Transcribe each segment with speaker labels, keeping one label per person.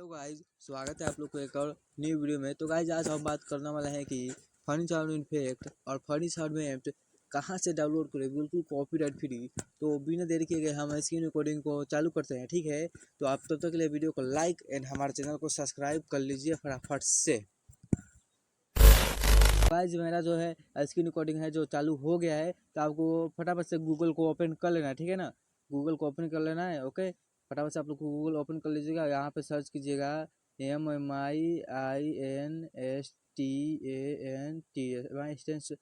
Speaker 1: Hello guys, स्वागत है आप लोग को एक और न्यू वीडियो में। तो गाइज आज हम बात करने वाले हैं कि फनी साउंड इफेक्ट और फनी साउंड में कहाँ से डाउनलोड करें बिल्कुल कॉपीराइट फ्री। तो बिना देरी किए गए हम स्क्रीन रिकॉर्डिंग को चालू करते हैं, ठीक है। तो आप तब तक के लिए वीडियो को लाइक एंड हमारे चैनल को सब्सक्राइब कर लीजिए फटाफट से। गाइज मेरा जो है स्क्रीन रिकॉर्डिंग है जो चालू हो गया है, तो आपको फटाफट से गूगल को ओपन कर लेना है, ठीक है ना। गूगल को ओपन कर लेना है, ओके। फटाफट से आप लोग गूगल ओपन कर लीजिएगा। यहाँ पे सर्च कीजिएगा MMIINSTANT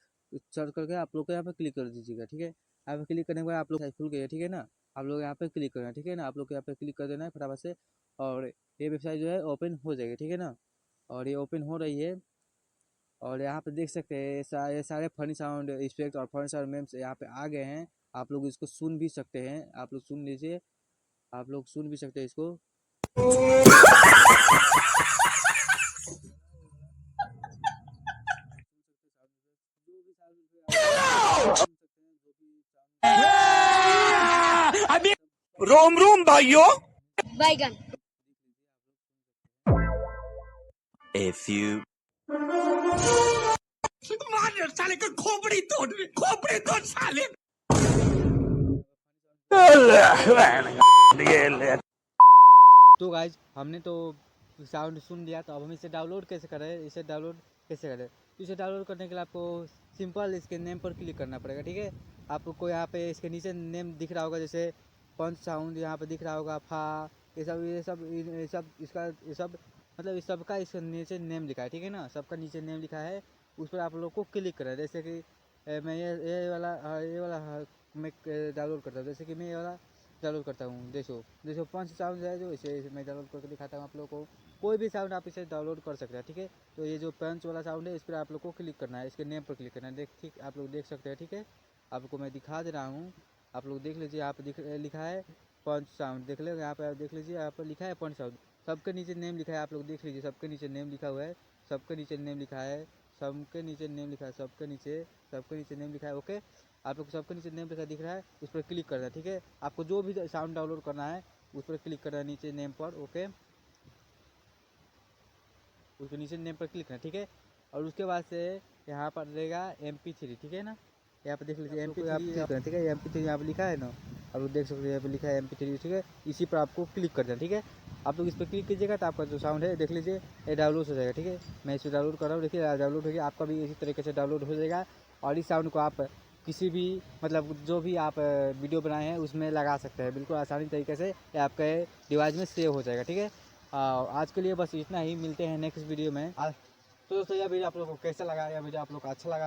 Speaker 1: सर्च करके आप लोग को यहाँ पे क्लिक कर दीजिएगा, ठीक है। यहाँ पे क्लिक करने के बाद आप लोग खुल गए, ठीक है ना। आप लोग यहाँ पे क्लिक करना है, ठीक है ना। आप लोग यहाँ पे क्लिक कर देना है फटाफट से, और ये वेबसाइट जो है ओपन हो जाएगी, ठीक है ना। और ये ओपन हो रही है, और यहाँ पे देख सकते हैं ये सारे फनी साउंड इफेक्ट और फनी साउंड मेम्स यहाँ पे आ गए हैं। आप लोग इसको सुन भी सकते हैं, आप लोग सुन लीजिए, आप लोग सुन भी सकते हैं इसको।
Speaker 2: अभी रोम रोम भाइयों
Speaker 3: बैगन
Speaker 4: A few
Speaker 2: मार साले का खोपड़ी तोड़ साले।
Speaker 1: तो गाइज हमने तो साउंड सुन लिया, तो अब हम इसे डाउनलोड कैसे करें, तो इसे डाउनलोड करने के लिए आपको सिंपल इसके नेम पर क्लिक करना पड़ेगा, ठीक है। आपको यहाँ पे इसके नीचे नेम दिख रहा होगा, जैसे पंच साउंड यहाँ पे दिख रहा होगा, फा, ये सब मतलब इस सब का इसके नीचे नेम लिखा है, ठीक है ना। सबका नीचे नेम लिखा है, उस पर आप लोग को क्लिक करें। जैसे कि मैं ये वाला मैं डाउनलोड करता हूँ, जैसे कि मैं ये वाला डाउनलोड करता हूँ। देखो पंच साउंड है, जो इसे मैं डाउनलोड करके दिखाता हूँ आप लोगों को। कोई भी साउंड आप इसे डाउनलोड कर सकते हैं, ठीक है। तो ये जो पंच वाला साउंड है, इस पर आप लोग को क्लिक करना है, इसके नेम पर क्लिक करना है। ठीक, आप लोग देख सकते हैं, ठीक है। आपको मैं दिखा दे रहा हूँ, आप लोग देख लीजिए। यहाँ पर लिखा है पंच साउंड, देख लो यहाँ पर, आप देख लीजिए, यहाँ पर लिखा है पंच साउंड। सबके नीचे नेम लिखा है, आप लोग देख लीजिए, सबके नीचे नेम लिखा हुआ है, सबके नीचे नेम लिखा है, सबके नीचे नेम लिखा है, सबके नीचे नेम लिखा है, ओके। आप लोग सबके नीचे नेम लिखा दिख रहा है, उस पर क्लिक करना है, ठीक है। आपको जो भी साउंड डाउनलोड करना है उस पर क्लिक करना है, नीचे नेम पर, ओके। उसके नीचे नेम पर क्लिक करना, ठीक है। और उसके बाद से यहाँ पर रहेगा MP3, ठीक है ना। यहाँ पर देख लीजिए MP3, ठीक है। MP3 यहाँ पर लिखा है ना, आप लोग देख सकते हैं, यहाँ पर लिखा है MP3, ठीक है। इसी पर आपको क्लिक करना है, ठीक है। आप लोग इस पर क्लिक कीजिएगा तो आपका जो साउंड है देख लीजिए ये डाउनलोड हो जाएगा, ठीक है। मैं इसे डाउनलोड कर रहा हूँ, देखिए डाउनलोड हो गया, आपका भी इसी तरीके से डाउनलोड हो जाएगा। और इस साउंड को आप किसी भी मतलब जो भी आप वीडियो बनाए हैं उसमें लगा सकते हैं, बिल्कुल आसानी तरीके से ये आपके डिवाइस में सेव हो जाएगा, ठीक है। आज के लिए बस इतना ही, मिलते हैं नेक्स्ट वीडियो में। तो दोस्तों यह वीडियो आप लोगों को कैसा लगा, यह वीडियो आप लोग को अच्छा लगा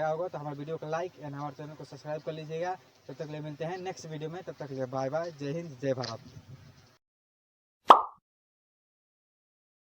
Speaker 1: होगा तो हमारे वीडियो को लाइक एंड हमारे चैनल को सब्सक्राइब कर लीजिएगा। तब तक ले मिलते हैं नेक्स्ट वीडियो में, तब तक ले बाय बाय, जय हिंद, जय भारत।